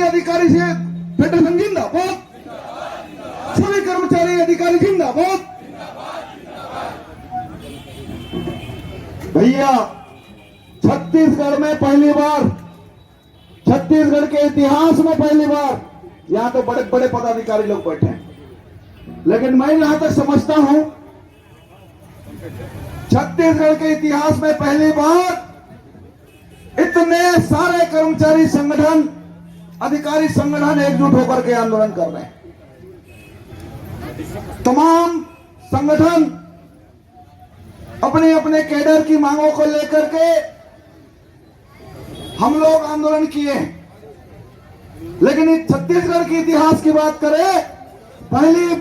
अधिकारी से फेडरेशन जिंदाबाद, सभी कर्मचारी अधिकारी जिंदाबाद। भैया छत्तीसगढ़ में पहली बार, छत्तीसगढ़ के इतिहास में पहली बार यहां तो बड़े बड़े पदाधिकारी लोग बैठे हैं, लेकिन मैं जहां तक समझता हूं छत्तीसगढ़ के इतिहास में पहली बार इतने सारे कर्मचारी संगठन, अधिकारी संगठन एकजुट होकर के आंदोलन कर रहे हैं। तमाम संगठन अपने अपने कैडर की मांगों को लेकर के हम लोग आंदोलन किए हैं। लेकिन इस छत्तीसगढ़ के इतिहास की बात करें, पहली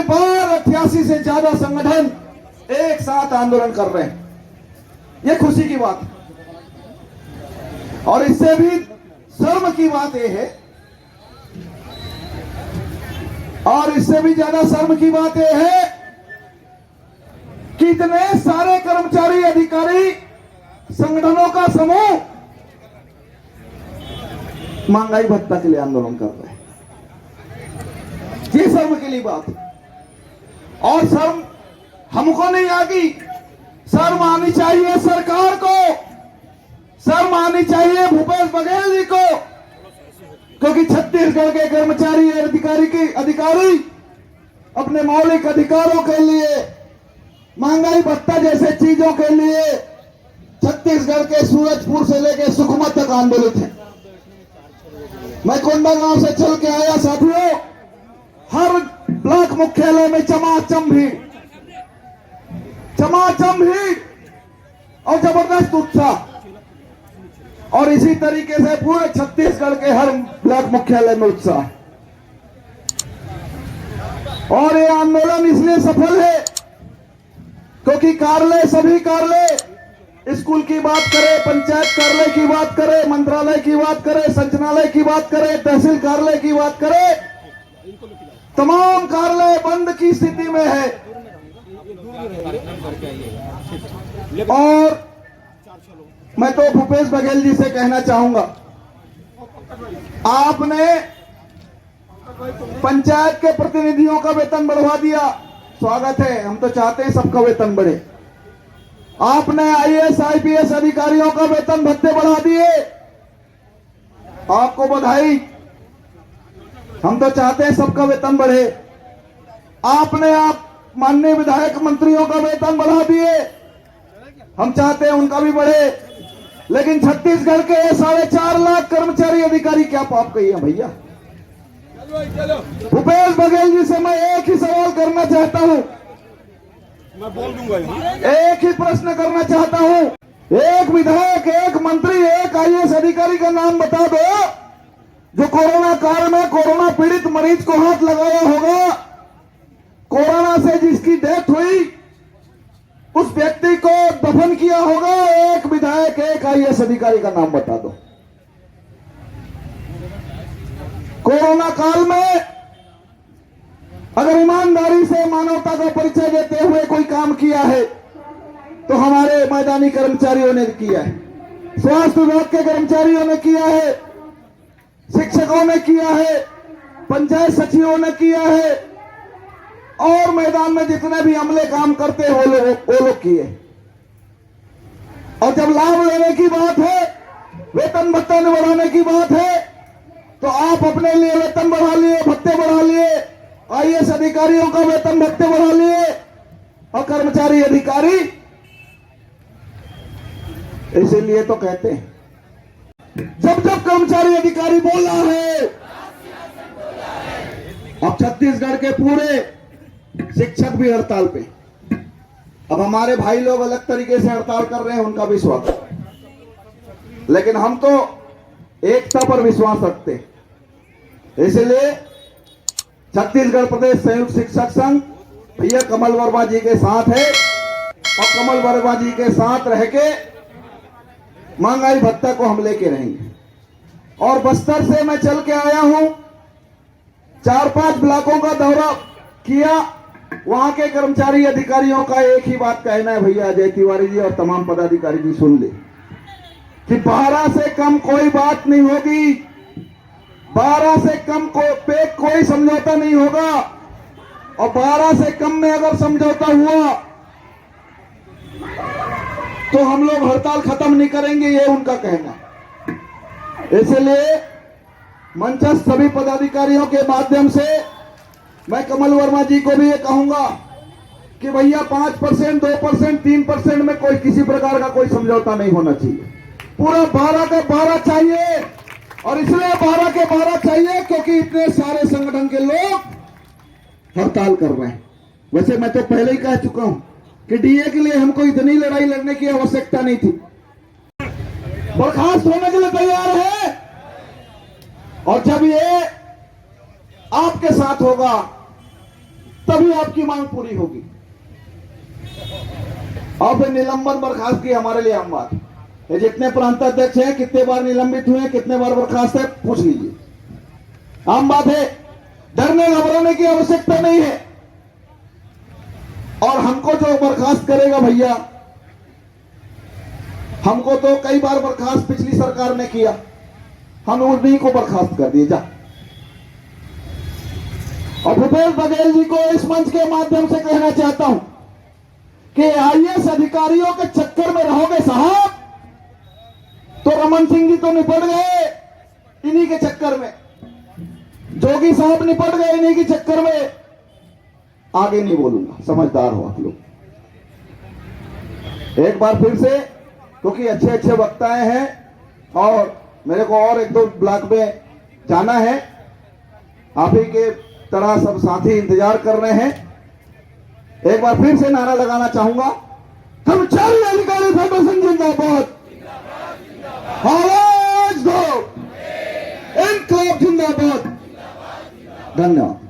बार 88 से ज्यादा संगठन एक साथ आंदोलन कर रहे हैं। यह खुशी की बात है। और इससे भी शर्म की बात यह है, और इससे भी ज्यादा शर्म की बात यह है कि इतने सारे कर्मचारी अधिकारी संगठनों का समूह महंगाई भत्ता के लिए आंदोलन कर रहे हैं। ये शर्म के लिए बात है। और शर्म हमको नहीं आगी, शर्म आनी चाहिए सरकार को, शर्म आनी चाहिए भूपेश बघेल जी को, क्योंकि छत्तीसगढ़ के कर्मचारी अधिकारी अपने मौलिक अधिकारों के लिए, महंगाई भत्ता जैसे चीजों के लिए छत्तीसगढ़ के सूरजपुर से लेकर सुकमा तक आंदोलित है। मैं कोंडागांव से चल के आया साथियों, हर ब्लॉक मुख्यालय में चमाचम भीड़ और जबरदस्त उत्साह, और इसी तरीके से पूरे छत्तीसगढ़ के हर ब्लॉक मुख्यालय में उत्साह। और ये आंदोलन इसलिए सफल है क्योंकि कार्यालय, सभी कार्यालय, स्कूल की बात करें, पंचायत कार्यालय की बात करें, मंत्रालय की बात करें, संचालनालय की बात करें, तहसील कार्यालय की बात करें, तमाम कार्यालय बंद की स्थिति में है। और मैं तो भूपेश बघेल जी से कहना चाहूंगा, आपने पंचायत के प्रतिनिधियों का वेतन बढ़वा दिया, स्वागत है, हम तो चाहते हैं सबका वेतन बढ़े। आपने IAS IPS अधिकारियों का वेतन भत्ते बढ़ा दिए, आपको बधाई, हम तो चाहते हैं सबका वेतन बढ़े। आपने माननीय विधायक मंत्रियों का वेतन बढ़ा दिए, हम चाहते हैं उनका भी बढ़े। लेकिन छत्तीसगढ़ के 4.5 लाख कर्मचारी अधिकारी क्या पाप कही है भैया? भूपेश बघेल जी से मैं एक ही सवाल करना चाहता हूं, मैं बोल दूंगा, एक ही प्रश्न करना चाहता हूं। एक विधायक, एक मंत्री, एक IAS अधिकारी का नाम बता दो जो कोरोना काल में कोरोना पीड़ित मरीज को हाथ लगाया होगा, कोरोना से जिसकी डेथ हुई उस व्यक्ति को दफन किया होगा। एक विधायक, एक IAS अधिकारी का नाम बता दो। कोरोना काल में अगर ईमानदारी से मानवता का परिचय देते हुए कोई काम किया है तो हमारे मैदानी कर्मचारियों ने किया है, स्वास्थ्य विभाग के कर्मचारियों ने किया है, शिक्षकों ने किया है, पंचायत सचिवों ने किया है, और मैदान में जितने भी अमले काम करते हैं वो लोग किए। और जब लाभ लेने की बात है, वेतन भत्ता बढ़ाने की बात है, तो आप अपने लिए वेतन बढ़ा लिए, भत्ते बढ़ा लिए, IAS अधिकारियों का वेतन भत्ते बढ़ा लिए, और कर्मचारी अधिकारी, इसीलिए तो कहते हैं जब जब कर्मचारी अधिकारी बोला है। अब छत्तीसगढ़ के पूरे शिक्षक भी हड़ताल पे, अब हमारे भाई लोग अलग तरीके से हड़ताल कर रहे हैं, उनका भी स्वागत, लेकिन हम तो एकता पर विश्वास रखते हैं। इसलिए छत्तीसगढ़ प्रदेश संयुक्त शिक्षक संघ भैया कमल वर्मा जी के साथ है, और कमल वर्मा जी के साथ रह के महंगाई भत्ता को हम लेके रहेंगे। और बस्तर से मैं चल के आया हूं, 4-5 ब्लॉकों का दौरा किया, वहां के कर्मचारी अधिकारियों का एक ही बात कहना है, भैया अजय तिवारी जी और तमाम पदाधिकारी जी सुन ले, कि 12 से कम कोई बात नहीं होगी, 12 से कम पे कोई समझौता नहीं होगा, और 12 से कम में अगर समझौता हुआ तो हम लोग हड़ताल खत्म नहीं करेंगे, ये उनका कहना। इसलिए मंचस्थ सभी पदाधिकारियों के माध्यम से मैं कमल वर्मा जी को भी ये कहूंगा कि भैया 5%, 2%, 3% में कोई किसी प्रकार का कोई समझौता नहीं होना चाहिए। पूरा 12 का 12 चाहिए, और इसलिए 12 के 12 चाहिए क्योंकि इतने सारे संगठन के लोग हड़ताल कर रहे हैं। वैसे मैं तो पहले ही कह चुका हूं कि डीए के लिए हमको इतनी लड़ाई लड़ने की आवश्यकता नहीं थी। बर्खास्त होने के लिए तैयार है, और जब ये आपके साथ होगा तभी आपकी मांग पूरी होगी। और फिर निलंबन बर्खास्त की हमारे लिए आम बात है। ये जितने प्रांताध्यक्ष हैं, कितने बार निलंबित हुए, कितने बार बर्खास्त है, पूछ लीजिए, आम बात है। डरने घबराने की आवश्यकता नहीं है। और हमको जो बर्खास्त करेगा भैया, हमको तो कई बार बर्खास्त पिछली सरकार ने किया, हम उन्हीं को बर्खास्त कर दिए। जा, और भूपेश बघेल जी को इस मंच के माध्यम से कहना चाहता हूं कि आईएएस अधिकारियों के चक्कर में रहोगे साहब तो रमन सिंह जी तो निपट गए इन्हीं के चक्कर में, जोगी साहब निपट गए इन्हीं के चक्कर में। आगे नहीं बोलूंगा, समझदार हो आप लोग। एक बार फिर से, क्योंकि अच्छे अच्छे वक्ताएं हैं और मेरे को और 1-2 ब्लॉक में जाना है, आप ही के तरह सब साथी इंतजार कर रहे हैं। एक बार फिर से नारा लगाना चाहूंगा, कर्मचारी अधिकारी फेडरेशन जिंदाबाद, आवाज दो, इनकलाब जिंदाबाद। धन्यवाद।